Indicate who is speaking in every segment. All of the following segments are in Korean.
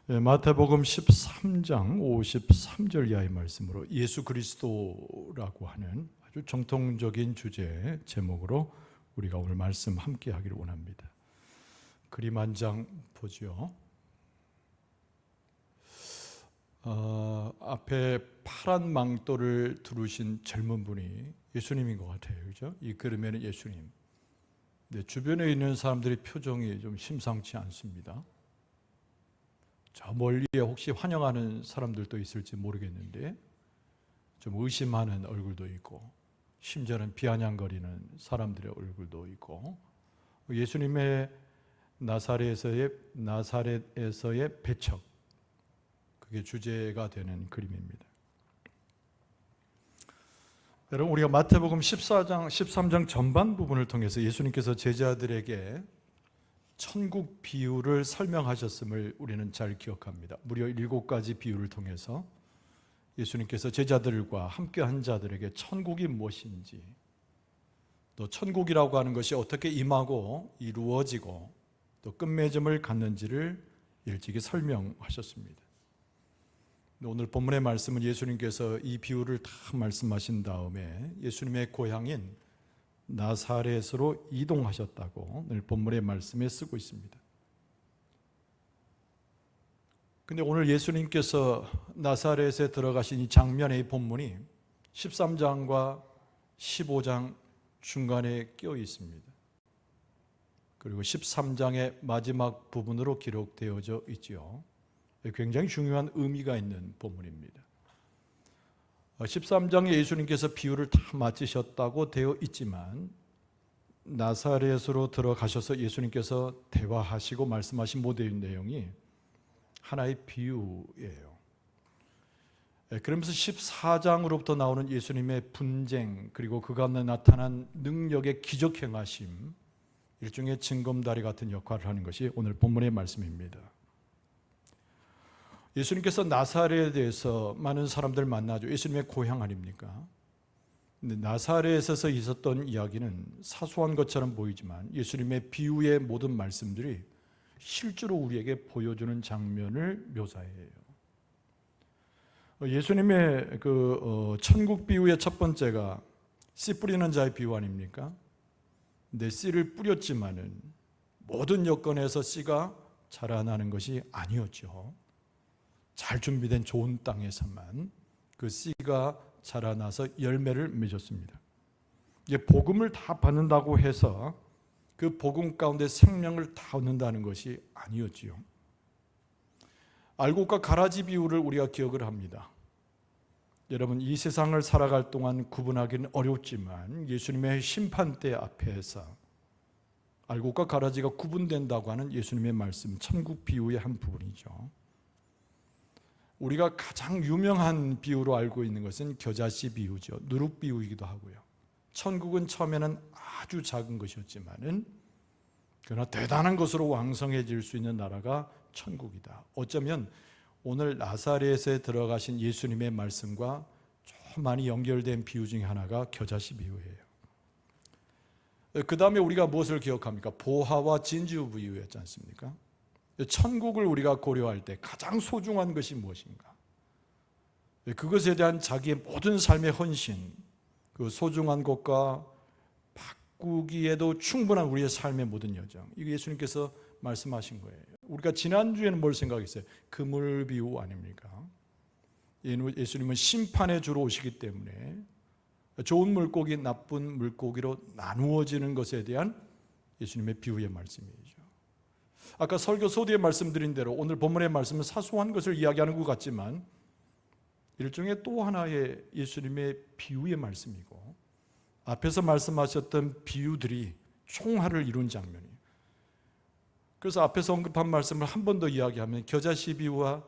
Speaker 1: 마태복음 13장 53절 이하의 말씀으로 예수 그리스도라고 하는 아주 정통적인 주제 제목으로 우리가 오늘 말씀 함께 하기를 원합니다. 그림 한 장 보죠. 앞에 파란 망토를 두르신 젊은 분이 예수님인 것 같아요. 그죠? 이 그림에는 예수님. 근데 주변에 있는 사람들의 표정이 좀 심상치 않습니다. 저 멀리에 혹시 환영하는 사람들도 있을지 모르겠는데 좀 의심하는 얼굴도 있고 심지어는 비아냥거리는 사람들의 얼굴도 있고 예수님의 나사렛에서의 배척, 그게 주제가 되는 그림입니다. 여러분, 우리가 마태복음 13장 전반 부분을 통해서 예수님께서 제자들에게 천국 비유를 설명하셨음을 우리는 잘 기억합니다. 무려 7가지 비유를 통해서 예수님께서 제자들과 함께한 자들에게 천국이 무엇인지, 또 천국이라고 하는 것이 어떻게 임하고 이루어지고 또 끝맺음을 갖는지를 일찍이 설명하셨습니다. 오늘 본문의 말씀은 예수님께서 이 비유를 다 말씀하신 다음에 예수님의 고향인 나사렛으로 이동하셨다고 오늘 본문의 말씀에 쓰고 있습니다. 근데 오늘 예수님께서 나사렛에 들어가신 이 장면의 본문이 13장과 15장 중간에 끼어 있습니다. 그리고 13장의 마지막 부분으로 기록되어져 있죠. 굉장히 중요한 의미가 있는 본문입니다. 13장에 예수님께서 비유를 다 마치셨다고 되어 있지만 나사렛으로 들어가셔서 예수님께서 대화하시고 말씀하신 모든 내용이 하나의 비유예요. 그러면서 14장으로부터 나오는 예수님의 분쟁, 그리고 그 가운데 나타난 능력의 기적 행하심, 일종의 징검다리 같은 역할을 하는 것이 오늘 본문의 말씀입니다. 예수님께서 나사렛에서 많은 사람들 만나죠. 예수님의 고향 아닙니까? 근데 나사렛에서 있었던 이야기는 사소한 것처럼 보이지만 예수님의 비유의 모든 말씀들이 실제로 우리에게 보여주는 장면을 묘사해요. 예수님의 천국 비유의 첫 번째가 씨 뿌리는 자의 비유 아닙니까? 근데 씨를 뿌렸지만은 모든 여건에서 씨가 자라나는 것이 아니었죠. 잘 준비된 좋은 땅에서만 그 씨가 자라나서 열매를 맺었습니다. 이게 복음을 다 받는다고 해서 그 복음 가운데 생명을 다 얻는다는 것이 아니었지요. 알곡과 가라지 비유를 우리가 기억을 합니다. 여러분, 이 세상을 살아갈 동안 구분하기는 어렵지만 예수님의 심판대 앞에서 알곡과 가라지가 구분된다고 하는 예수님의 말씀, 천국 비유의 한 부분이죠. 우리가 가장 유명한 비유로 알고 있는 것은 겨자씨 비유죠. 누룩 비유이기도 하고요. 천국은 처음에는 아주 작은 것이었지만은 그러나 대단한 것으로 왕성해질 수 있는 나라가 천국이다. 어쩌면 오늘 나사렛에 들어가신 예수님의 말씀과 좀 많이 연결된 비유 중에 하나가 겨자씨 비유예요. 그 다음에 우리가 무엇을 기억합니까? 보화와 진주 비유였지 않습니까? 천국을 우리가 고려할 때 가장 소중한 것이 무엇인가? 그것에 대한 자기의 모든 삶의 헌신, 그 소중한 것과 바꾸기에도 충분한 우리의 삶의 모든 여정, 이거 예수님께서 말씀하신 거예요. 우리가 지난주에는 뭘 생각했어요? 그물 비유 아닙니까? 예수님은 심판의 주로 오시기 때문에 좋은 물고기, 나쁜 물고기로 나누어지는 것에 대한 예수님의 비유의 말씀이죠. 아까 설교 소두에 말씀드린 대로 오늘 본문의 말씀은 사소한 것을 이야기하는 것 같지만 일종의 또 하나의 예수님의 비유의 말씀이고 앞에서 말씀하셨던 비유들이 총화를 이룬 장면이에요. 그래서 앞에서 언급한 말씀을 한 번 더 이야기하면 겨자씨 비유와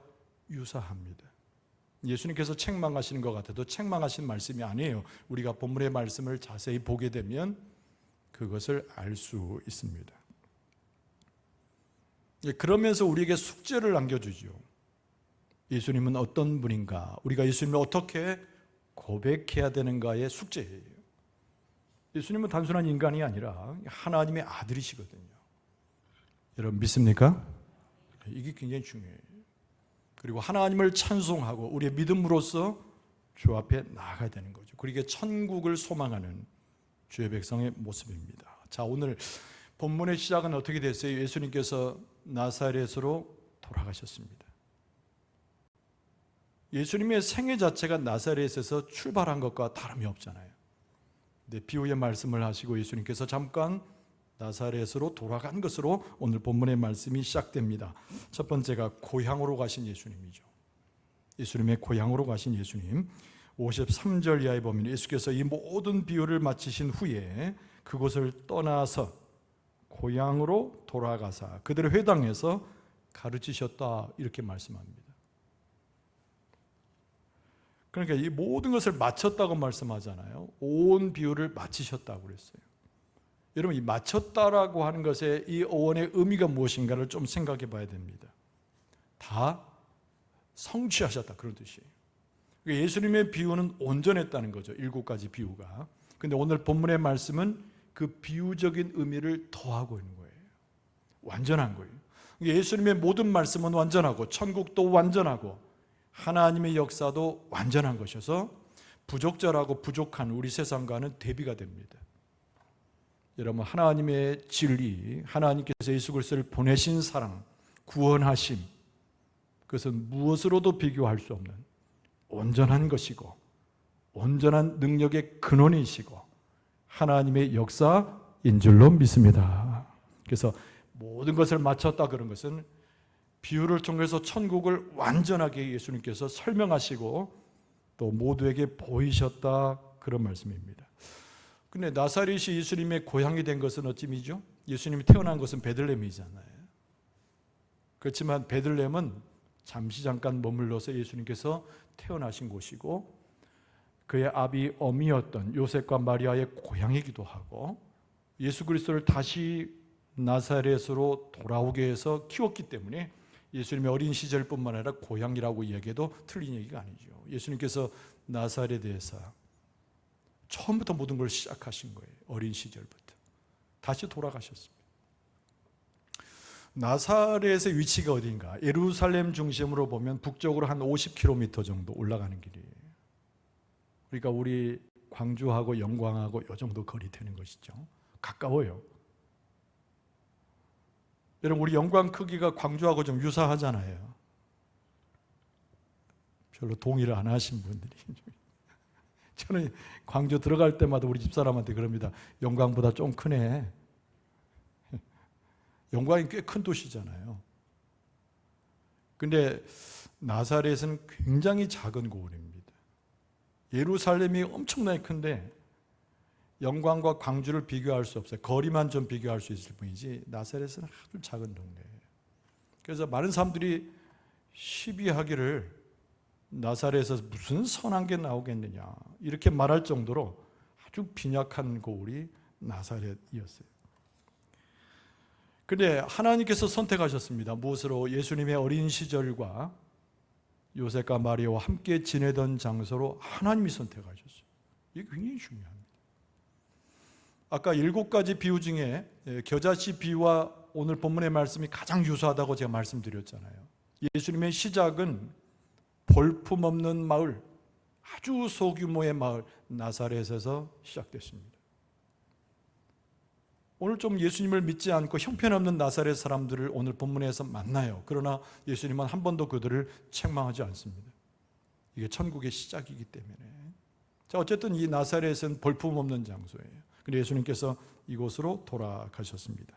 Speaker 1: 유사합니다. 예수님께서 책망하시는 것 같아도 책망하신 말씀이 아니에요. 우리가 본문의 말씀을 자세히 보게 되면 그것을 알 수 있습니다. 그러면서 우리에게 숙제를 남겨주죠. 예수님은 어떤 분인가, 우리가 예수님을 어떻게 고백해야 되는가의 숙제예요. 예수님은 단순한 인간이 아니라 하나님의 아들이시거든요. 여러분 믿습니까? 이게 굉장히 중요해요. 그리고 하나님을 찬송하고 우리의 믿음으로써 주 앞에 나아가야 되는 거죠. 그러기에 천국을 소망하는 주의 백성의 모습입니다. 자, 오늘 본문의 시작은 어떻게 됐어요? 예수님께서 나사렛으로 돌아가셨습니다. 예수님의 생애 자체가 나사렛에서 출발한 것과 다름이 없잖아요. 근데 비유의 말씀을 하시고 예수님께서 잠깐 나사렛으로 돌아간 것으로 오늘 본문의 말씀이 시작됩니다. 첫 번째가 고향으로 가신 예수님이죠. 예수님의 고향으로 가신 예수님. 53절 이하에 보면 예수께서 이 모든 비유를 마치신 후에 그곳을 떠나서 고향으로 돌아가사 그들의 회당에서 가르치셨다, 이렇게 말씀합니다. 그러니까 이 모든 것을 마쳤다고 말씀하잖아요. 온 비유를 마치셨다고 그랬어요. 여러분, 이 마쳤다라고 하는 것의 이 어원의 의미가 무엇인가를 좀 생각해 봐야 됩니다. 다 성취하셨다, 그런 뜻이에요. 예수님의 비유는 온전했다는 거죠. 7가지 비유가. 근데 오늘 본문의 말씀은 그 비유적인 의미를 더하고 있는 거예요. 완전한 거예요. 예수님의 모든 말씀은 완전하고 천국도 완전하고 하나님의 역사도 완전한 것이어서 부적절하고 부족한 우리 세상과는 대비가 됩니다. 여러분, 하나님의 진리, 하나님께서 예수 그리스도를 보내신 사랑, 구원하심, 그것은 무엇으로도 비교할 수 없는 온전한 것이고 온전한 능력의 근원이시고 하나님의 역사인 줄로 믿습니다. 그래서 모든 것을 마쳤다 그런 것은 비유를 통해서 천국을 완전하게 예수님께서 설명하시고 또 모두에게 보이셨다, 그런 말씀입니다. 근데 나사렛이 예수님의 고향이 된 것은 어찌미죠? 예수님이 태어난 것은 베들레헴이잖아요. 그렇지만 베들레헴은 잠깐 머물러서 예수님께서 태어나신 곳이고 그의 아비 어미였던 요셉과 마리아의 고향이기도 하고 예수 그리스도를 다시 나사렛으로 돌아오게 해서 키웠기 때문에 예수님의 어린 시절뿐만 아니라 고향이라고 이야기해도 틀린 얘기가 아니죠. 예수님께서 나사렛에서 처음부터 모든 걸 시작하신 거예요. 어린 시절부터. 다시 돌아가셨습니다. 나사렛의 위치가 어딘가? 예루살렘 중심으로 보면 북쪽으로 한 50km 정도 올라가는 길이에요. 그러니까 우리 광주하고 영광하고 이 정도 거리 되는 것이죠. 가까워요. 여러분, 우리 영광 크기가 광주하고 좀 유사하잖아요. 별로 동의를 안 하신 분들이. 저는 광주 들어갈 때마다 우리 집사람한테 그럽니다. 영광보다 좀 크네. 영광이 꽤 큰 도시잖아요. 근데 나사렛은 굉장히 작은 고을입니다. 예루살렘이 엄청나게 큰데 영광과 광주를 비교할 수 없어요. 거리만 좀 비교할 수 있을 뿐이지 나사렛은 아주 작은 동네예요. 그래서 많은 사람들이 시비하기를 나사렛에서 무슨 선한 게 나오겠느냐 이렇게 말할 정도로 아주 빈약한 고을이 나사렛이었어요. 그런데 하나님께서 선택하셨습니다. 무엇으로? 예수님의 어린 시절과 요셉과 마리아와 함께 지내던 장소로 하나님이 선택하셨어요. 이게 굉장히 중요합니다. 아까 7가지 비유 중에 겨자씨 비유와 오늘 본문의 말씀이 가장 유사하다고 제가 말씀드렸잖아요. 예수님의 시작은 볼품없는 마을, 아주 소규모의 마을 나사렛에서 시작됐습니다. 오늘 좀 예수님을 믿지 않고 형편없는 나사렛 사람들을 오늘 본문에서 만나요. 그러나 예수님은 한 번도 그들을 책망하지 않습니다. 이게 천국의 시작이기 때문에. 자, 어쨌든 이 나사렛은 볼품없는 장소예요. 그런데 예수님께서 이곳으로 돌아가셨습니다.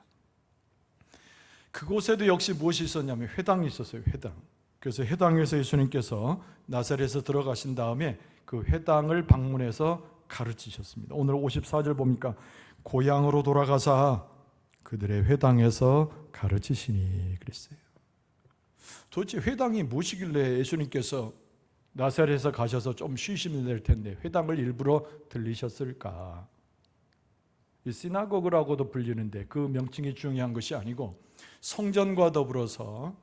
Speaker 1: 그곳에도 역시 무엇이 있었냐면 회당이 있었어요. 회당. 그래서 회당에서 예수님께서 나사렛에서 들어가신 다음에 그 회당을 방문해서 가르치셨습니다. 오늘 54절 보니까 고향으로 돌아가사 그들의 회당에서 가르치시니 그랬어요. 도대체 회당이 무엇이길래 예수님께서 나사렛에서 가셔서 좀 쉬시면 될 텐데 회당을 일부러 들리셨을까? 이 시나고그라고도 불리는데 그 명칭이 중요한 것이 아니고 성전과 더불어서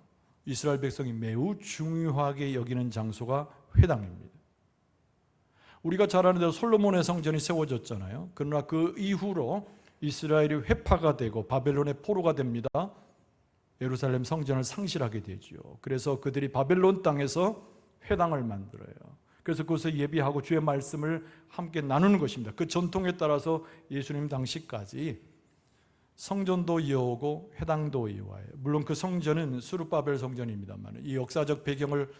Speaker 1: 이스라엘 백성이 매우 중요하게 여기는 장소가 회당입니다. 우리가 잘 아는 대로 솔로몬의 성전이 세워졌잖아요. 그러나 그 이후로 이스라엘이 회파가 되고 바벨론의 포로가 됩니다. 예루살렘 성전을 상실하게 되죠. 그래서 그들이 바벨론 땅에서 회당을 만들어요. 그래서 그것을 예비하고 주의 말씀을 함께 나누는 것입니다. 그 전통에 따라서 예수님 당시까지 성전도 이어오고 회당도 이어와요. 물론 그 성전은 스룹바벨 성전입니다만 이 역사적 배경을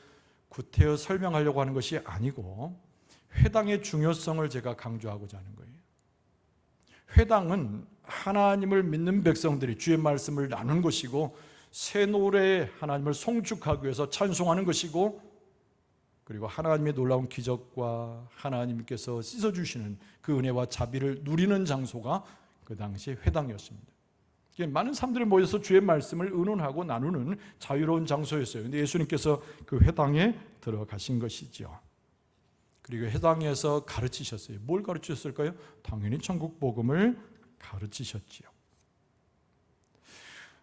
Speaker 1: 구태여 설명하려고 하는 것이 아니고 회당의 중요성을 제가 강조하고자 하는 거예요. 회당은 하나님을 믿는 백성들이 주의 말씀을 나누는 것이고 새 노래에 하나님을 송축하기 위해서 찬송하는 것이고, 그리고 하나님의 놀라운 기적과 하나님께서 씻어주시는 그 은혜와 자비를 누리는 장소가 그 당시 회당이었습니다. 많은 사람들이 모여서 주의 말씀을 의논하고 나누는 자유로운 장소였어요. 그런데 예수님께서 그 회당에 들어가신 것이죠. 그리고 회당에서 가르치셨어요. 뭘 가르치셨을까요? 당연히 천국 복음을 가르치셨지요.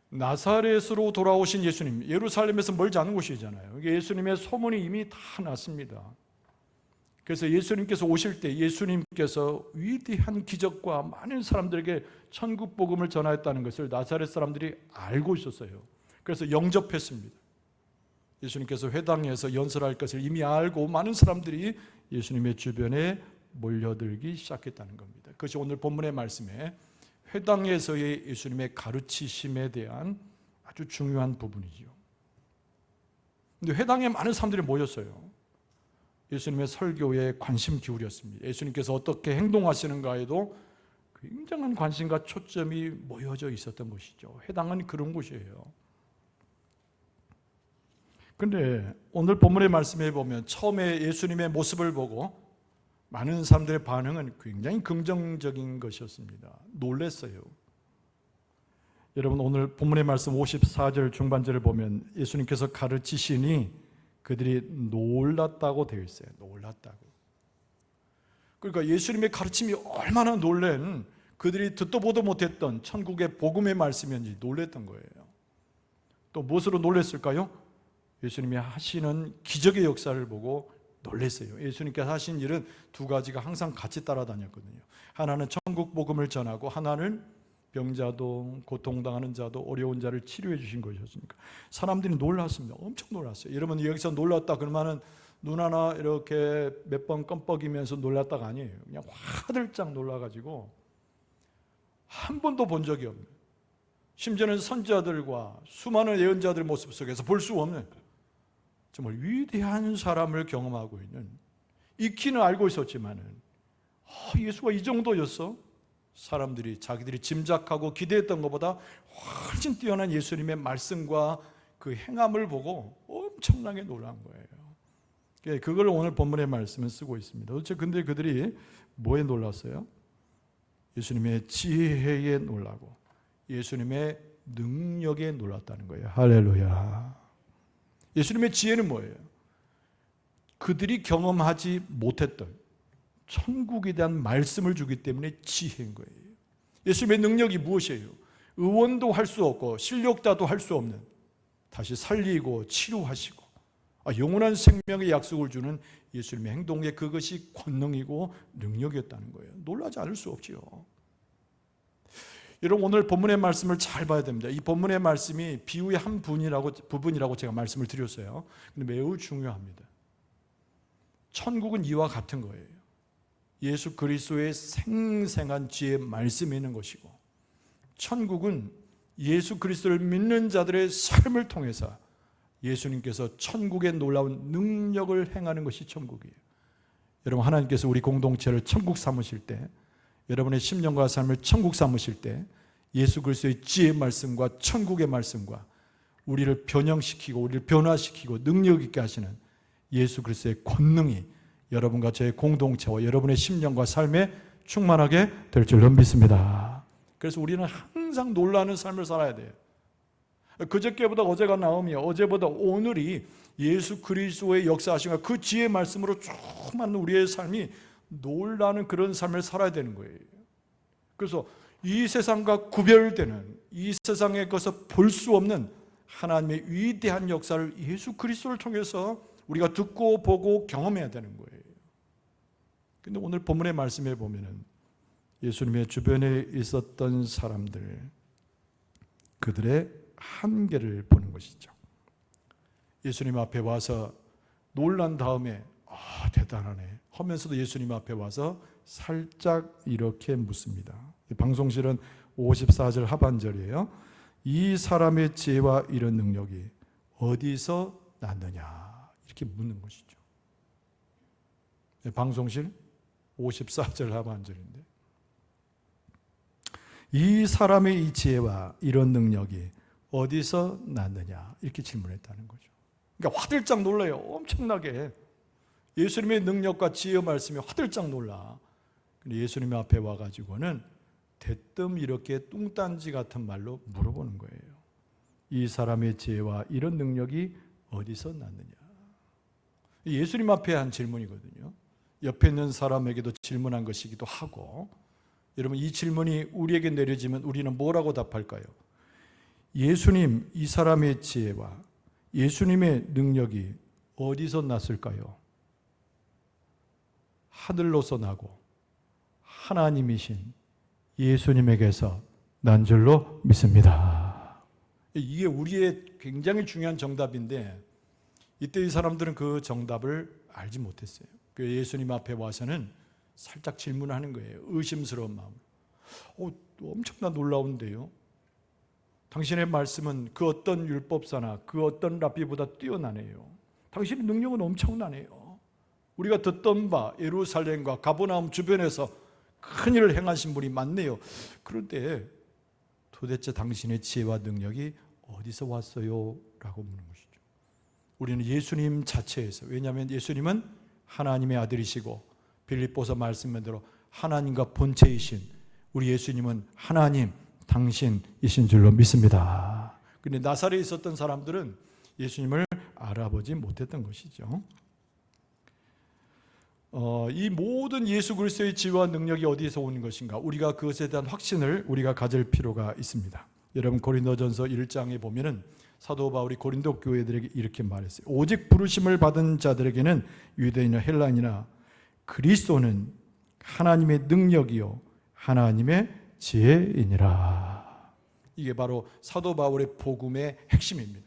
Speaker 1: 나사렛으로 돌아오신 예수님, 예루살렘에서 멀지 않은 곳이잖아요. 예수님의 소문이 이미 다 났습니다. 그래서 예수님께서 오실 때 예수님께서 위대한 기적과 많은 사람들에게 천국 복음을 전하였다는 것을 나사렛 사람들이 알고 있었어요. 그래서 영접했습니다. 예수님께서 회당에서 연설할 것을 이미 알고 많은 사람들이 예수님의 주변에 몰려들기 시작했다는 겁니다. 그것이 오늘 본문의 말씀에 회당에서의 예수님의 가르치심에 대한 아주 중요한 부분이죠. 그런데 회당에 많은 사람들이 모였어요. 예수님의 설교에 관심 기울였습니다. 예수님께서 어떻게 행동하시는가에도 굉장한 관심과 초점이 모여져 있었던 것이죠. 회당은 그런 곳이에요. 그런데 오늘 본문의 말씀에 보면 처음에 예수님의 모습을 보고 많은 사람들의 반응은 굉장히 긍정적인 것이었습니다. 놀랐어요. 여러분, 오늘 본문의 말씀 54절 중반절을 보면 예수님께서 가르치시니 그들이 놀랐다고 되어 있어요. 놀랐다고. 그러니까 예수님의 가르침이 얼마나 놀란, 그들이 듣도 보도 못했던 천국의 복음의 말씀이었는지 놀랐던 거예요. 또 무엇으로 놀랐을까요? 예수님이 하시는 기적의 역사를 보고 놀랐어요. 예수님께서 하신 일은 두 가지가 항상 같이 따라다녔거든요. 하나는 천국 복음을 전하고 하나는 병자도 고통당하는 자도 어려운 자를 치료해 주신 것이었으니까 사람들이 놀랐습니다. 엄청 놀랐어요. 여러분 여기서 놀랐다 그러면은 눈 하나 이렇게 몇 번 껌뻑이면서 놀랐다가 아니에요. 그냥 화들짝 놀라가지고 한 번도 본 적이 없는, 심지어는 선지자들과 수많은 예언자들의 모습 속에서 볼 수 없는 정말 위대한 사람을 경험하고 있는, 익히는 알고 있었지만은 예수가 이 정도였어? 사람들이 자기들이 짐작하고 기대했던 것보다 훨씬 뛰어난 예수님의 말씀과 그 행함을 보고 엄청나게 놀란 거예요. 그걸 오늘 본문의 말씀은 쓰고 있습니다. 도대체 근데 그들이 뭐에 놀랐어요? 예수님의 지혜에 놀라고 예수님의 능력에 놀랐다는 거예요. 할렐루야. 예수님의 지혜는 뭐예요? 그들이 경험하지 못했던 천국에 대한 말씀을 주기 때문에 지혜인 거예요. 예수님의 능력이 무엇이에요? 의원도 할 수 없고 실력자도 할 수 없는, 다시 살리고 치료하시고 영원한 생명의 약속을 주는 예수님의 행동에 그것이 권능이고 능력이었다는 거예요. 놀라지 않을 수 없지요. 여러분 오늘 본문의 말씀을 잘 봐야 됩니다. 이 본문의 말씀이 비유의 한 부분이라고 제가 말씀을 드렸어요. 근데 매우 중요합니다. 천국은 이와 같은 거예요. 예수 그리스도의 생생한 지혜의 말씀이 있는 것이고, 천국은 예수 그리스도를 믿는 자들의 삶을 통해서 예수님께서 천국의 놀라운 능력을 행하는 것이 천국이에요. 여러분 하나님께서 우리 공동체를 천국 삼으실 때, 여러분의 심령과 삶을 천국 삼으실 때 예수 그리스도의 지혜의 말씀과 천국의 말씀과 우리를 변형시키고 우리를 변화시키고 능력 있게 하시는 예수 그리스도의 권능이 여러분과 저의 공동체와 여러분의 심령과 삶에 충만하게 될 줄로 믿습니다. 그래서 우리는 항상 놀라는 삶을 살아야 돼요. 그저께보다 어제가 나음이요, 어제보다 오늘이 예수 그리스도의 역사하심과 그 지혜의 말씀으로 충만한 우리의 삶이 놀라는 그런 삶을 살아야 되는 거예요. 그래서 이 세상과 구별되는, 이 세상에 것을 볼 수 없는 하나님의 위대한 역사를 예수 그리스도를 통해서 우리가 듣고 보고 경험해야 되는 거예요. 근데 오늘 본문의 말씀에 보면은 예수님의 주변에 있었던 사람들, 그들의 한계를 보는 것이죠. 예수님 앞에 와서 놀란 다음에 대단하네 하면서도 예수님 앞에 와서 살짝 이렇게 묻습니다. 방송실은 54절 하반절이에요. 이 사람의 지혜와 이런 능력이 어디서 났느냐 이렇게 묻는 것이죠. 방송실 54절 하반절인데 이 사람의 이 지혜와 이런 능력이 어디서 났느냐 이렇게 질문했다는 거죠. 그러니까 화들짝 놀라요. 엄청나게 예수님의 능력과 지혜 말씀에 화들짝 놀라. 근데 예수님 앞에 와가지고는 대뜸 이렇게 뚱딴지 같은 말로 물어보는 거예요. 이 사람의 지혜와 이런 능력이 어디서 났느냐. 예수님 앞에 한 질문이거든요. 옆에 있는 사람에게도 질문한 것이기도 하고, 여러분 이 질문이 우리에게 내려지면 우리는 뭐라고 답할까요? 예수님, 이 사람의 지혜와 예수님의 능력이 어디서 났을까요? 하늘로서 나고 하나님이신 예수님에게서 난 줄로 믿습니다. 이게 우리의 굉장히 중요한 정답인데 이때 이 사람들은 그 정답을 알지 못했어요. 그 예수님 앞에 와서는 살짝 질문하는 거예요. 의심스러운 마음. 엄청나 놀라운데요. 당신의 말씀은 그 어떤 율법사나 그 어떤 랍비보다 뛰어나네요. 당신의 능력은 엄청나네요. 우리가 듣던 바 예루살렘과 가버나움 주변에서 큰 일을 행하신 분이 많네요. 그런데 도대체 당신의 지혜와 능력이 어디서 왔어요? 라고 묻는 것이죠. 우리는 예수님 자체에서, 왜냐하면 예수님은 하나님의 아들이시고 빌립보서 말씀대로 하나님과 본체이신 우리 예수님은 하나님, 당신이신 줄로 믿습니다. 그런데 나사렛에 있었던 사람들은 예수님을 알아보지 못했던 것이죠. 이 모든 예수 그리스도의 지혜와 능력이 어디에서 오는 것인가? 우리가 그것에 대한 확신을 우리가 가질 필요가 있습니다. 여러분 고린도전서 1장에 보면은 사도 바울이 고린도 교회들에게 이렇게 말했어요. 오직 부르심을 받은 자들에게는 유대인이나 헬라인이나 그리스도는 하나님의 능력이요 하나님의 지혜이니라. 이게 바로 사도 바울의 복음의 핵심입니다.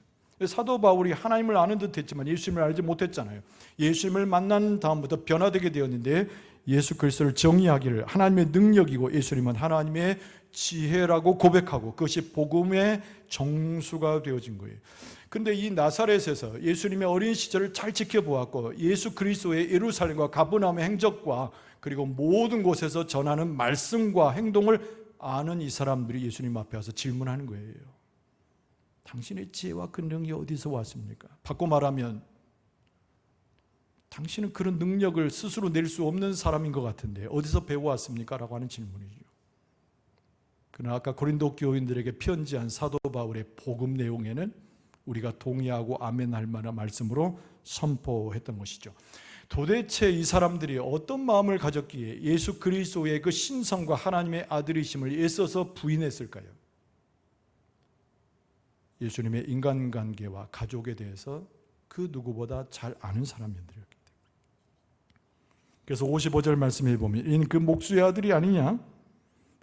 Speaker 1: 사도 바울이 하나님을 아는 듯 했지만 예수님을 알지 못했잖아요. 예수님을 만난 다음부터 변화되게 되었는데 예수 그리스도를 정의하기를 하나님의 능력이고 예수님은 하나님의 지혜라고 고백하고 그것이 복음의 정수가 되어진 거예요. 그런데 이 나사렛에서 예수님의 어린 시절을 잘 지켜보았고 예수 그리스도의 예루살렘과 가버나움의 행적과 그리고 모든 곳에서 전하는 말씀과 행동을 아는 이 사람들이 예수님 앞에 와서 질문하는 거예요. 당신의 지혜와 그 능력이 어디서 왔습니까? 바꿔 말하면 당신은 그런 능력을 스스로 낼 수 없는 사람인 것 같은데 어디서 배워왔습니까? 라고 하는 질문이죠. 그러나 아까 고린도 교인들에게 편지한 사도 바울의 복음 내용에는 우리가 동의하고 아멘할 만한 말씀으로 선포했던 것이죠. 도대체 이 사람들이 어떤 마음을 가졌기에 예수 그리스도의 그 신성과 하나님의 아들이심을 애써서 부인했을까요? 예수님의 인간관계와 가족에 대해서 그 누구보다 잘 아는 사람들이었기 때문에. 그래서 55절 말씀해 보면 인 그 목수의 아들이 아니냐?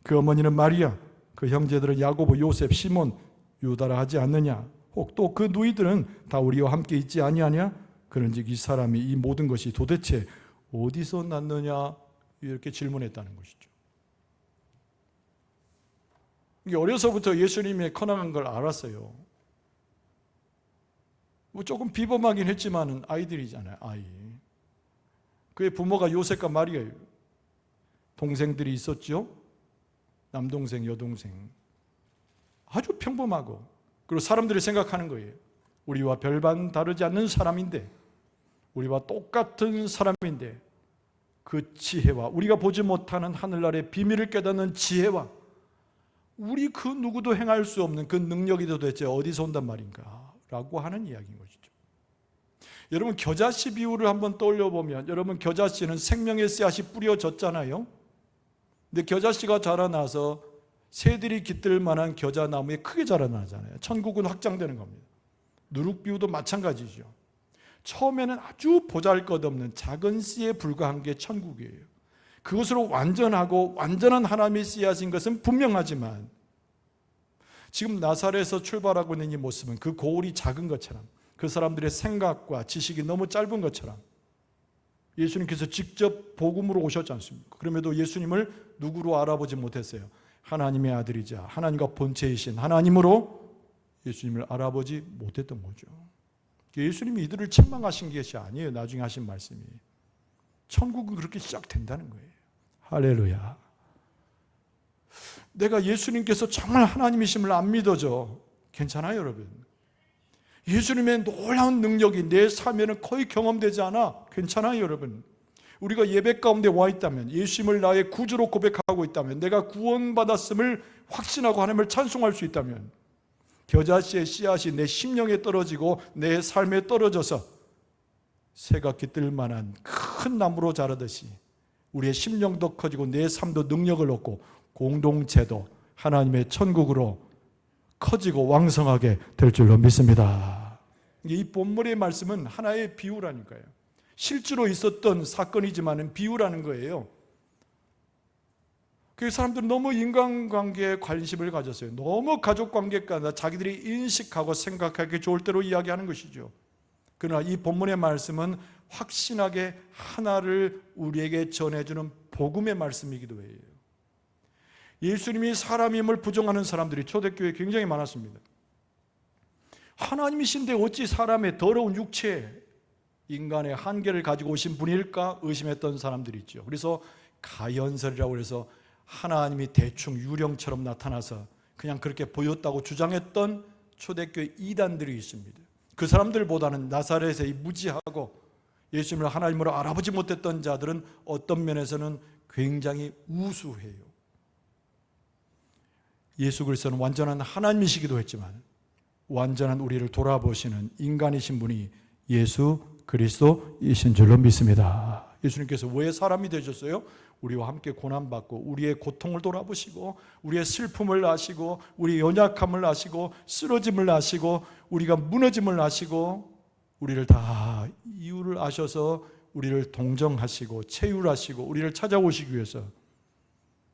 Speaker 1: 그 어머니는 마리아, 그 형제들은 야고보, 요셉, 시몬, 유다라 하지 않느냐? 혹 또 그 누이들은 다 우리와 함께 있지 아니하냐? 그런즉 이 사람이 이 모든 것이 도대체 어디서 났느냐? 이렇게 질문했다는 것이죠. 이게 어려서부터 예수님의 커나간 걸 알았어요. 뭐 조금 비범하긴 했지만 아이들이잖아요. 아이. 그의 부모가 요셉과 마리아예요. 동생들이 있었죠. 남동생, 여동생. 아주 평범하고 그리고 사람들이 생각하는 거예요. 우리와 별반 다르지 않는 사람인데 우리와 똑같은 사람인데 그 지혜와 우리가 보지 못하는 하늘나라의 비밀을 깨닫는 지혜와 우리 그 누구도 행할 수 없는 그 능력이 도대체 어디서 온단 말인가? 라고 하는 이야기인 것이죠. 여러분 겨자씨 비유를 한번 떠올려 보면 여러분 겨자씨는 생명의 씨앗이 뿌려졌잖아요. 근데 겨자씨가 자라나서 새들이 깃들 만한 겨자나무에 크게 자라나잖아요. 천국은 확장되는 겁니다. 누룩 비유도 마찬가지죠. 처음에는 아주 보잘것없는 작은 씨에 불과한 게 천국이에요. 그것으로 완전하고 완전한 하나님의 씨앗인 것은 분명하지만 지금 나사렛에서 출발하고 있는 이 모습은 그 고울이 작은 것처럼, 그 사람들의 생각과 지식이 너무 짧은 것처럼 예수님께서 직접 복음으로 오셨지 않습니까? 그럼에도 예수님을 누구로 알아보지 못했어요. 하나님의 아들이자 하나님과 본체이신 하나님으로 예수님을 알아보지 못했던 거죠. 예수님이 이들을 책망하신 것이 아니에요. 나중에 하신 말씀이. 천국은 그렇게 시작된다는 거예요. 할렐루야. 내가 예수님께서 정말 하나님이심을 안 믿어져. 괜찮아요, 여러분. 예수님의 놀라운 능력이 내 삶에는 거의 경험되지 않아. 괜찮아요, 여러분. 우리가 예배 가운데 와 있다면, 예수님을 나의 구주로 고백하고 있다면, 내가 구원받았음을 확신하고 하나님을 찬송할 수 있다면, 겨자씨의 씨앗이 내 심령에 떨어지고 내 삶에 떨어져서 새가 깃들 만한 큰 나무로 자라듯이 우리의 심령도 커지고 내 삶도 능력을 얻고 공동체도 하나님의 천국으로 커지고 왕성하게 될 줄로 믿습니다. 이 본문의 말씀은 하나의 비유라니까요. 실제로 있었던 사건이지만 비유라는 거예요. 그 사람들은 너무 인간관계에 관심을 가졌어요. 너무 가족관계가 자기들이 인식하고 생각하기 좋을 대로 이야기하는 것이죠. 그러나 이 본문의 말씀은 확신하게 하나를 우리에게 전해주는 복음의 말씀이기도 해요. 예수님이 사람임을 부정하는 사람들이 초대교회에 굉장히 많았습니다. 하나님이신데 어찌 사람의 더러운 육체, 인간의 한계를 가지고 오신 분일까 의심했던 사람들이 있죠. 그래서 가연설이라고 해서 하나님이 대충 유령처럼 나타나서 그냥 그렇게 보였다고 주장했던 초대교회 이단들이 있습니다. 그 사람들보다는 나사렛의 무지하고 예수님을 하나님으로 알아보지 못했던 자들은 어떤 면에서는 굉장히 우수해요. 예수 그리스도는 완전한 하나님이시기도 했지만 완전한 우리를 돌아보시는 인간이신 분이 예수 그리스도이신 줄로 믿습니다. 예수님께서 왜 사람이 되셨어요? 우리와 함께 고난받고 우리의 고통을 돌아보시고 우리의 슬픔을 아시고 우리의 연약함을 아시고 쓰러짐을 아시고 우리가 무너짐을 아시고 우리를 다 이유를 아셔서 우리를 동정하시고 체휼하시고 우리를 찾아오시기 위해서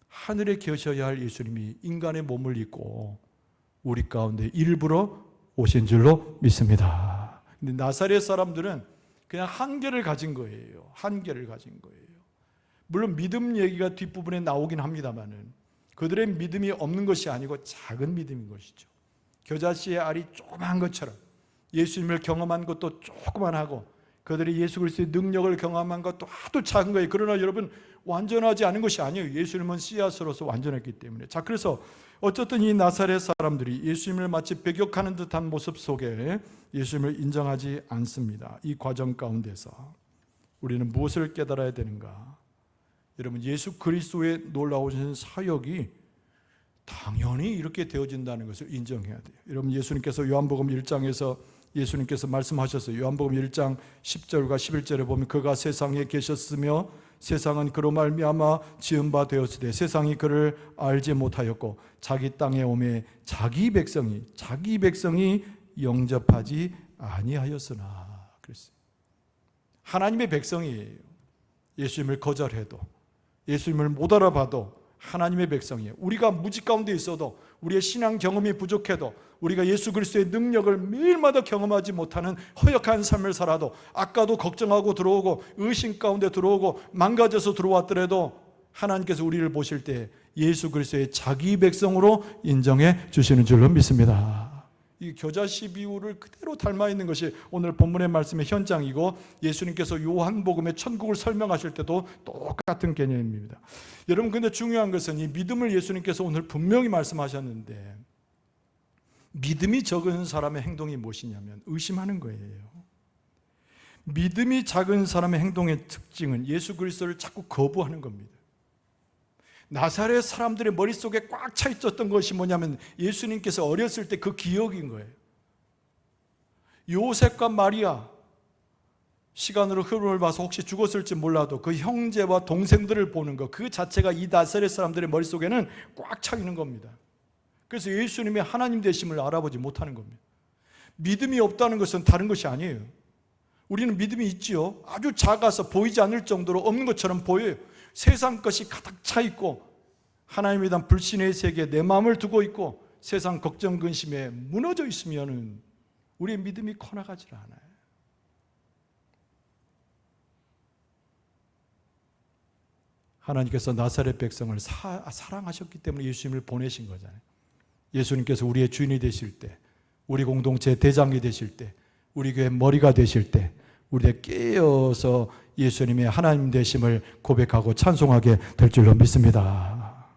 Speaker 1: 하늘에 계셔야 할 예수님이 인간의 몸을 입고 우리 가운데 일부러 오신 줄로 믿습니다. 근데 나사렛 사람들은 그냥 한계를 가진 거예요. 한계를 가진 거예요. 물론 믿음 얘기가 뒷부분에 나오긴 합니다만은 그들의 믿음이 없는 것이 아니고 작은 믿음인 것이죠. 겨자씨의 알이 조그만 것처럼 예수님을 경험한 것도 조그만하고 그들이 예수 그리스도의 능력을 경험한 것도 아주 작은 거예요. 그러나 여러분 완전하지 않은 것이 아니에요. 예수님은 씨앗으로서 완전했기 때문에. 자, 그래서 어쨌든 이 나사렛 사람들이 예수님을 마치 배격하는 듯한 모습 속에 예수님을 인정하지 않습니다. 이 과정 가운데서 우리는 무엇을 깨달아야 되는가? 여러분, 예수 그리스도의 놀라우신 사역이 당연히 이렇게 되어진다는 것을 인정해야 돼요. 여러분, 예수님께서 요한복음 1장에서 예수님께서 말씀하셨어요. 요한복음 1장 10절과 11절에 보면 그가 세상에 계셨으며 세상은 그로 말미암아 지은 바 되었으되 세상이 그를 알지 못하였고 자기 땅에 오매 자기 백성이 영접하지 아니하였으나 그랬어요. 하나님의 백성이에요. 예수님을 거절해도 예수님을 못 알아봐도 하나님의 백성이에요. 우리가 무지 가운데 있어도 우리의 신앙 경험이 부족해도 우리가 예수 그리스도의 능력을 매일마다 경험하지 못하는 허역한 삶을 살아도 아까도 걱정하고 들어오고 의심 가운데 들어오고 망가져서 들어왔더라도 하나님께서 우리를 보실 때 예수 그리스도의 자기 백성으로 인정해 주시는 줄로 믿습니다. 이 겨자씨 비유를 그대로 닮아 있는 것이 오늘 본문의 말씀의 현장이고 예수님께서 요한복음의 천국을 설명하실 때도 똑같은 개념입니다. 여러분, 근데 중요한 것은 이 믿음을 예수님께서 오늘 분명히 말씀하셨는데 믿음이 적은 사람의 행동이 무엇이냐면 의심하는 거예요. 믿음이 작은 사람의 행동의 특징은 예수 그리스도를 자꾸 거부하는 겁니다. 나사렛 사람들의 머릿속에 꽉 차 있었던 것이 뭐냐면 예수님께서 어렸을 때 그 기억인 거예요. 요셉과 마리아, 시간으로 흐름을 봐서 혹시 죽었을지 몰라도 그 형제와 동생들을 보는 것, 그 자체가 이 나사렛 사람들의 머릿속에는 꽉 차 있는 겁니다. 그래서 예수님의 하나님 되심을 알아보지 못하는 겁니다. 믿음이 없다는 것은 다른 것이 아니에요. 우리는 믿음이 있지요. 아주 작아서 보이지 않을 정도로 없는 것처럼 보여요. 세상 것이 가득 차 있고 하나님에 대한 불신의 세계에 내 마음을 두고 있고 세상 걱정 근심에 무너져 있으면 우리의 믿음이 커나가질 않아요. 하나님께서 나사렛 백성을 사랑하셨기 때문에 예수님을 보내신 거잖아요. 예수님께서 우리의 주인이 되실 때, 우리 공동체 대장이 되실 때, 우리 교회 머리가 되실 때 우리의 깨어서 예수님의 하나님 되심을 고백하고 찬송하게 될 줄로 믿습니다.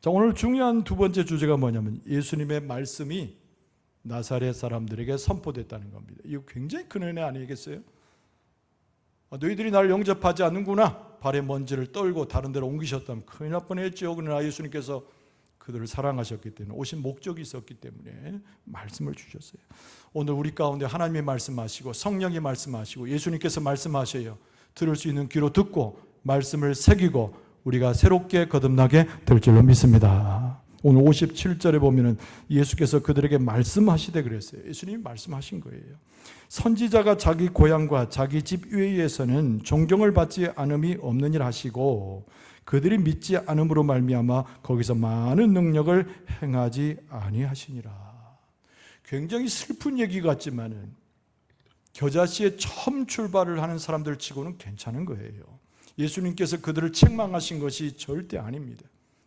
Speaker 1: 자, 오늘 중요한 두 번째 주제가 뭐냐면 예수님의 말씀이 나사렛 사람들에게 선포됐다는 겁니다. 이거 굉장히 큰 은혜 아니겠어요? 너희들이 날 영접하지 않는구나. 발에 먼지를 떨고 다른 데로 옮기셨다면 큰일 날 뻔했죠. 그러나 예수님께서 그들을 사랑하셨기 때문에, 오신 목적이 있었기 때문에 말씀을 주셨어요. 오늘 우리 가운데 하나님이 말씀하시고 성령이 말씀하시고 예수님께서 말씀하셔요. 들을 수 있는 귀로 듣고 말씀을 새기고 우리가 새롭게 거듭나게 될 줄로 믿습니다. 오늘 57절에 보면은 예수께서 그들에게 말씀하시되 그랬어요. 예수님이 말씀하신 거예요. 선지자가 자기 고향과 자기 집 외에서는 존경을 받지 않음이 없느니라 하시고 그들이 믿지 않음으로 말미암아 거기서 많은 능력을 행하지 아니하시니라. 굉장히 슬픈 얘기 같지만은 겨자씨에 처음 출발을 하는 사람들 치고는 괜찮은 거예요. 예수님께서 그들을 책망하신 것이 절대 아닙니다.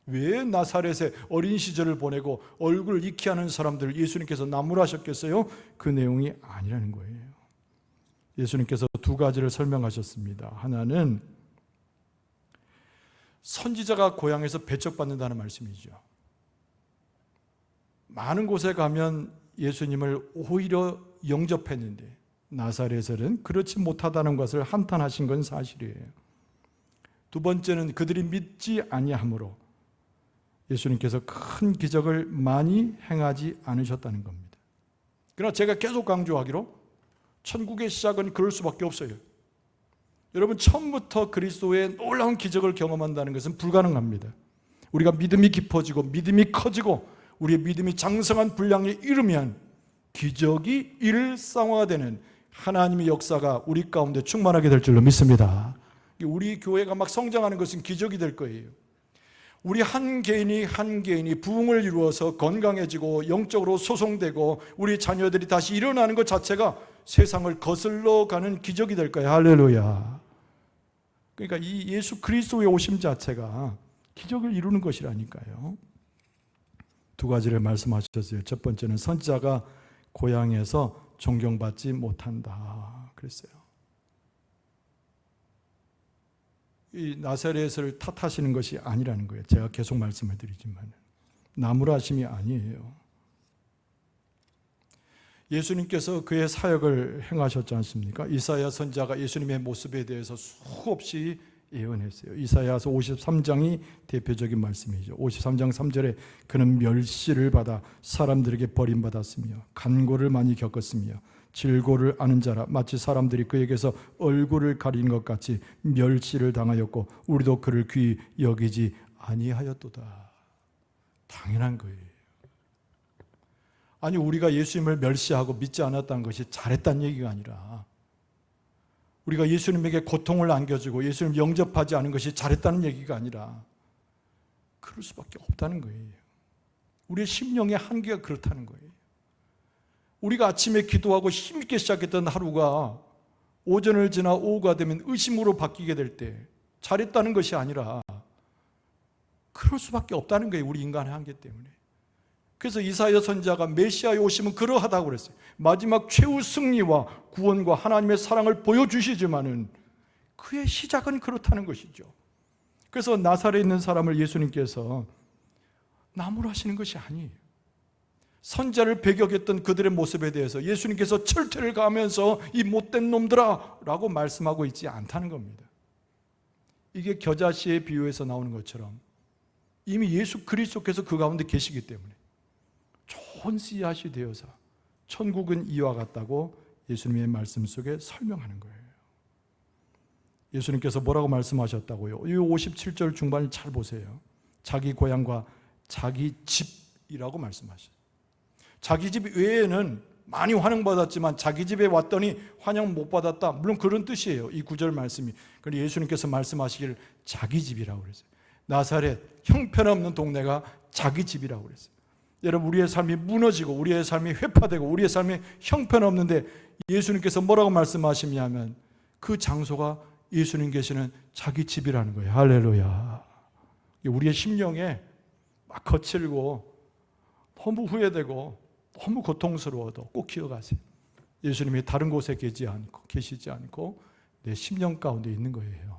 Speaker 1: 왜 나사렛에 어린 시절을 보내고 얼굴을 익히 하는 사람들을 예수님께서 나무라셨겠어요? 그 내용이 아니라는 거예요. 예수님께서 두 가지를 설명하셨습니다. 하나는 선지자가 고향에서 배척받는다는 말씀이죠. 많은 곳에 가면 예수님을 오히려 영접했는데 나사렛은 그렇지 못하다는 것을 한탄하신 건 사실이에요. 두 번째는 그들이 믿지 아니하므로 예수님께서 큰 기적을 많이 행하지 않으셨다는 겁니다. 그러나 제가 계속 강조하기로 천국의 시작은 그럴 수밖에 없어요. 여러분, 처음부터 그리스도의 놀라운 기적을 경험한다는 것은 불가능합니다. 우리가 믿음이 깊어지고 믿음이 커지고 우리의 믿음이 장성한 분량에 이르면 기적이 일상화되는 하나님의 역사가 우리 가운데 충만하게 될 줄로 믿습니다. 우리 교회가 막 성장하는 것은 기적이 될 거예요. 우리 한 개인이 부흥을 이루어서 건강해지고 영적으로 소송되고 우리 자녀들이 다시 일어나는 것 자체가 세상을 거슬러 가는 기적이 될 거예요. 할렐루야. 그러니까 이 예수 그리스도의 오심 자체가 기적을 이루는 것이라니까요. 두 가지를 말씀하셨어요. 첫 번째는 선지자가 고향에서 존경받지 못한다 그랬어요. 이 나사렛을 탓하시는 것이 아니라는 거예요. 제가 계속 말씀을 드리지만 나무라심이 아니에요. 예수님께서 그의 사역을 행하셨지 않습니까? 이사야 선지자가 예수님의 모습에 대해서 수없이 예언했어요. 이사야서 53장이 대표적인 말씀이죠. 53장 3절에 그는 멸시를 받아 사람들에게 버림받았으며 간고를 많이 겪었으며 질고를 아는 자라 마치 사람들이 그에게서 얼굴을 가리는 것 같이 멸시를 당하였고 우리도 그를 귀히 여기지 아니하였도다. 당연한 거예요. 아니, 우리가 예수님을 멸시하고 믿지 않았다는 것이 잘했다는 얘기가 아니라 우리가 예수님에게 고통을 안겨주고 예수님 영접하지 않은 것이 잘했다는 얘기가 아니라 그럴 수밖에 없다는 거예요. 우리의 심령의 한계가 그렇다는 거예요. 우리가 아침에 기도하고 힘있게 시작했던 하루가 오전을 지나 오후가 되면 의심으로 바뀌게 될 때 잘했다는 것이 아니라 그럴 수밖에 없다는 거예요. 우리 인간의 한계 때문에. 그래서 이사야 선지자가 메시아의 오심은 그러하다고 그랬어요. 마지막 최후 승리와 구원과 하나님의 사랑을 보여주시지만은 그의 시작은 그렇다는 것이죠. 그래서 나사렛에 있는 사람을 예수님께서 나무라시는 것이 아니에요. 선지자를 배격했던 그들의 모습에 대해서 예수님께서 철퇴를 가하면서 이 못된 놈들아 라고 말씀하고 있지 않다는 겁니다. 이게 겨자씨의 비유에서 나오는 것처럼 이미 예수 그리스도께서 그 가운데 계시기 때문에 좋은 씨앗이 되어서 천국은 이와 같다고 예수님의 말씀 속에 설명하는 거예요. 예수님께서 뭐라고 말씀하셨다고요? 이 57절 중반을 잘 보세요. 자기 고향과 자기 집이라고 말씀하셨어요. 자기 집 외에는 많이 환영받았지만 자기 집에 왔더니 환영 못 받았다. 물론 그런 뜻이에요. 이 구절 말씀이. 그런데 예수님께서 말씀하시기를 자기 집이라고 그랬어요. 나사렛 형편없는 동네가 자기 집이라고 그랬어요. 여러분, 우리의 삶이 무너지고 우리의 삶이 회파되고 우리의 삶이 형편없는데 예수님께서 뭐라고 말씀하시냐면 그 장소가 예수님 계시는 자기 집이라는 거예요. 할렐루야. 우리의 심령에 막 거칠고 너무 후회되고 너무 고통스러워도 꼭 기억하세요. 예수님이 다른 곳에 계시지 않고 내 심령 가운데 있는 거예요.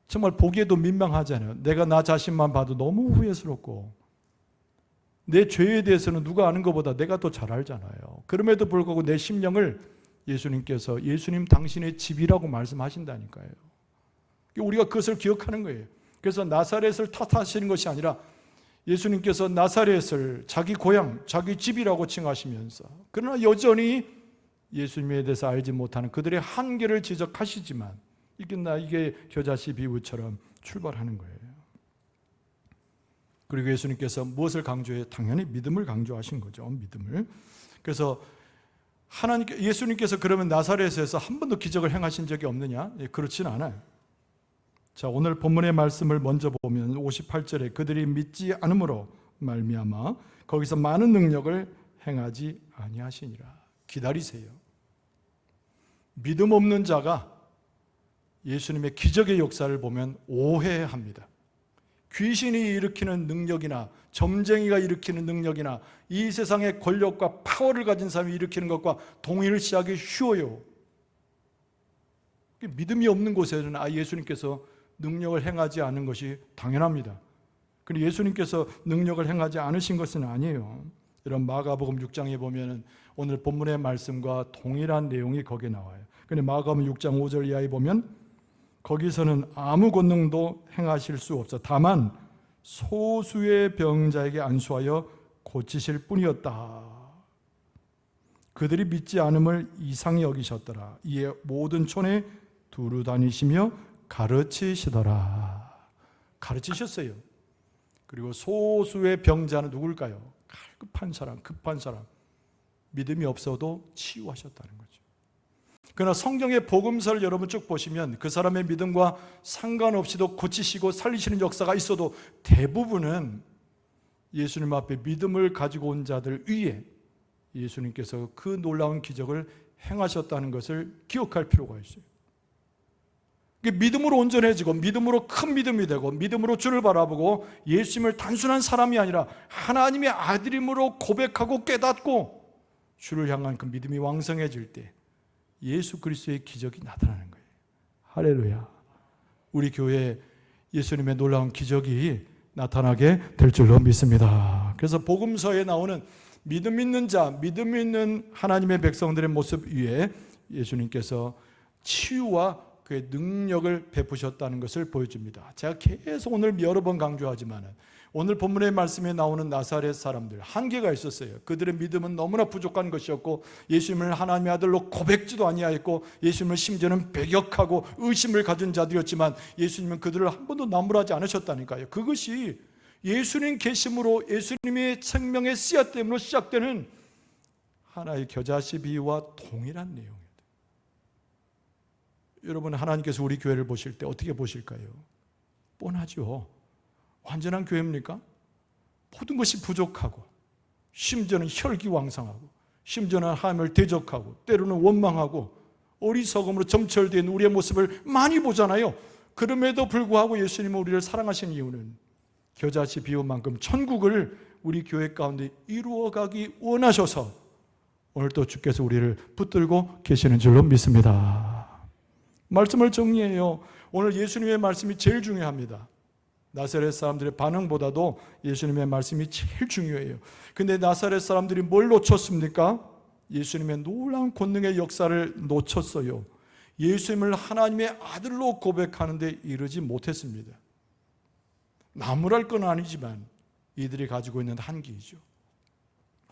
Speaker 1: 정말 보기에도 민망하잖아요. 내가 나 자신만 봐도 너무 후회스럽고 내 죄에 대해서는 누가 아는 것보다 내가 더 잘 알잖아요. 그럼에도 불구하고 내 심령을 예수님께서 예수님 당신의 집이라고 말씀하신다니까요. 우리가 그것을 기억하는 거예요. 그래서 나사렛을 탓하시는 것이 아니라 예수님께서 나사렛을 자기 고향, 자기 집이라고 칭하시면서 그러나 여전히 예수님에 대해서 알지 못하는 그들의 한계를 지적하시지만 이게 겨자씨 비유처럼 출발하는 거예요. 그리고 예수님께서 무엇을 강조해요? 당연히 믿음을 강조하신 거죠. 믿음을. 그래서 예수님께서 그러면 나사렛에서 한 번도 기적을 행하신 적이 없느냐? 그렇진 않아요. 자, 오늘 본문의 말씀을 먼저 보면 58절에 그들이 믿지 않음으로 말미암아 거기서 많은 능력을 행하지 아니하시니라. 기다리세요. 믿음 없는 자가 예수님의 기적의 역사를 보면 오해합니다. 귀신이 일으키는 능력이나 점쟁이가 일으키는 능력이나 이 세상의 권력과 파워를 가진 사람이 일으키는 것과 동일시하기 쉬워요. 믿음이 없는 곳에는 예수님께서 능력을 행하지 않은 것이 당연합니다. 그런데 예수님께서 능력을 행하지 않으신 것은 아니에요. 이런 마가복음 6장에 보면 오늘 본문의 말씀과 동일한 내용이 거기에 나와요. 그런데 마가복음 6장 5절 이하에 보면 거기서는 아무 권능도 행하실 수 없어 다만 소수의 병자에게 안수하여 고치실 뿐이었다. 그들이 믿지 않음을 이상히 여기셨더라. 이에 모든 촌에 두루 다니시며 가르치시더라. 가르치셨어요. 그리고 소수의 병자는 누굴까요? 급한 사람, 믿음이 없어도 치유하셨다는 거죠. 그러나 성경의 복음서를 여러분 쭉 보시면 그 사람의 믿음과 상관없이도 고치시고 살리시는 역사가 있어도 대부분은 예수님 앞에 믿음을 가지고 온 자들 위에 예수님께서 그 놀라운 기적을 행하셨다는 것을 기억할 필요가 있어요. 믿음으로 온전해지고 믿음으로 큰 믿음이 되고 믿음으로 주를 바라보고 예수님을 단순한 사람이 아니라 하나님의 아들임으로 고백하고 깨닫고 주를 향한 그 믿음이 왕성해질 때 예수 그리스도의 기적이 나타나는 거예요. 할렐루야. 우리 교회에 예수님의 놀라운 기적이 나타나게 될 줄로 믿습니다. 그래서 복음서에 나오는 믿음 있는 자, 믿음 있는 하나님의 백성들의 모습 위에 예수님께서 치유와 그의 능력을 베푸셨다는 것을 보여줍니다. 제가 계속 오늘 여러 번 강조하지만 오늘 본문의 말씀에 나오는 나사렛 사람들 한계가 있었어요. 그들의 믿음은 너무나 부족한 것이었고 예수님을 하나님의 아들로 고백지도 아니하였고 예수님을 심지어는 배격하고 의심을 가진 자들이었지만 예수님은 그들을 한 번도 나무라지 않으셨다니까요. 그것이 예수님 계심으로 예수님의 생명의 씨앗 때문에 시작되는 하나의 겨자씨 비유와 동일한 내용입니다. 여러분, 하나님께서 우리 교회를 보실 때 어떻게 보실까요? 뻔하죠. 완전한 교회입니까? 모든 것이 부족하고 심지어는 혈기왕성하고 심지어는 하나님을 대적하고 때로는 원망하고 어리석음으로 점철되어 있는 우리의 모습을 많이 보잖아요. 그럼에도 불구하고 예수님은 우리를 사랑하신 이유는 겨자씨 비유만큼 천국을 우리 교회 가운데 이루어가기 원하셔서 오늘 또 주께서 우리를 붙들고 계시는 줄로 믿습니다. 말씀을 정리해요. 오늘 예수님의 말씀이 제일 중요합니다. 나사렛 사람들의 반응보다도 예수님의 말씀이 제일 중요해요. 근데 나사렛 사람들이 뭘 놓쳤습니까? 예수님의 놀라운 권능의 역사를 놓쳤어요. 예수님을 하나님의 아들로 고백하는데 이르지 못했습니다. 나무랄 건 아니지만 이들이 가지고 있는 한계이죠.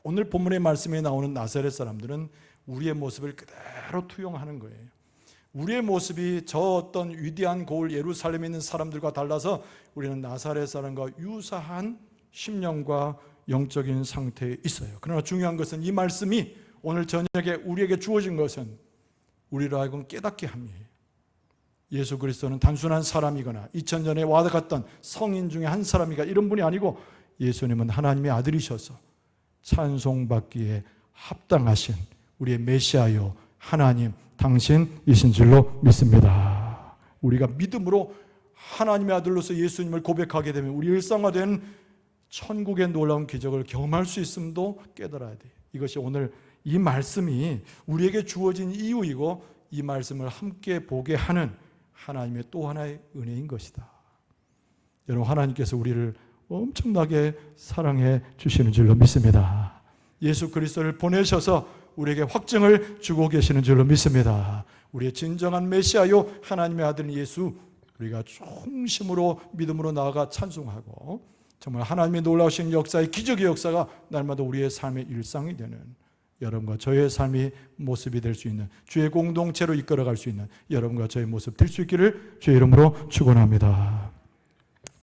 Speaker 1: 오늘 본문의 말씀에 나오는 나사렛 사람들은 우리의 모습을 그대로 투영하는 거예요. 우리의 모습이 저 어떤 위대한 고을 예루살렘에 있는 사람들과 달라서 우리는 나사렛 사람과 유사한 심령과 영적인 상태에 있어요. 그러나 중요한 것은 이 말씀이 오늘 저녁에 우리에게 주어진 것은 우리로 하여금 깨닫게 합니다. 예수 그리스도는 단순한 사람이거나 2000년에 와다 갔던 성인 중에 한 사람이가 이런 분이 아니고 예수님은 하나님의 아들이셔서 찬송받기에 합당하신 우리의 메시아요 하나님 당신이신 줄로 믿습니다. 우리가 믿음으로 하나님의 아들로서 예수님을 고백하게 되면 우리 일상화된 천국의 놀라운 기적을 경험할 수 있음도 깨달아야 돼요. 이것이 오늘 이 말씀이 우리에게 주어진 이유이고 이 말씀을 함께 보게 하는 하나님의 또 하나의 은혜인 것이다. 여러분, 하나님께서 우리를 엄청나게 사랑해 주시는 줄로 믿습니다. 예수 그리스도를 보내셔서 우리에게 확증을 주고 계시는 줄로 믿습니다. 우리의 진정한 메시아요 하나님의 아들 예수, 우리가 중심으로 믿음으로 나아가 찬송하고 정말 하나님의 놀라우신 역사의 기적의 역사가 날마다 우리의 삶의 일상이 되는 여러분과 저의 삶이 모습이 될 수 있는 주의 공동체로 이끌어갈 수 있는 여러분과 저의 모습 될 수 있기를 주의 이름으로 축원합니다.